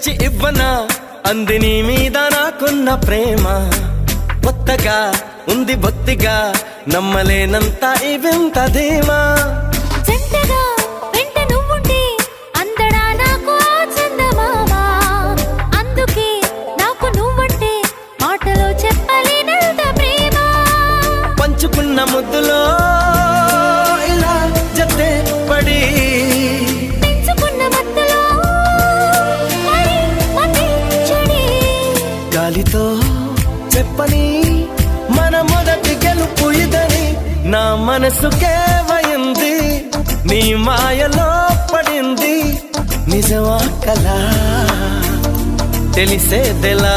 తెచ్చి ఇవ్వనా అంది నీ మీద నాకున్న ప్రేమ కొత్తగా ఉంది బొత్తిగా నమ్మలేనంత ఈ వింత ధీమా జంటగా వెంట నువ్వుంటే అందడా నాకు ఆ చందమామ అందుకే నాకు నువ్వంటే మాటలో చెప్పలేనంత ప్రేమ పంచుకున్న ముద్దులో ఇలా జతే పడి పెంచుకున్న మత్తులో మరి మతి చెడి గాలితో చెప్పని మన మొదటి గెలుపు ఇదని నా మనసుకే వయింది నీ మాయలో పడింది నిజమా కలా తెలిసేదెలా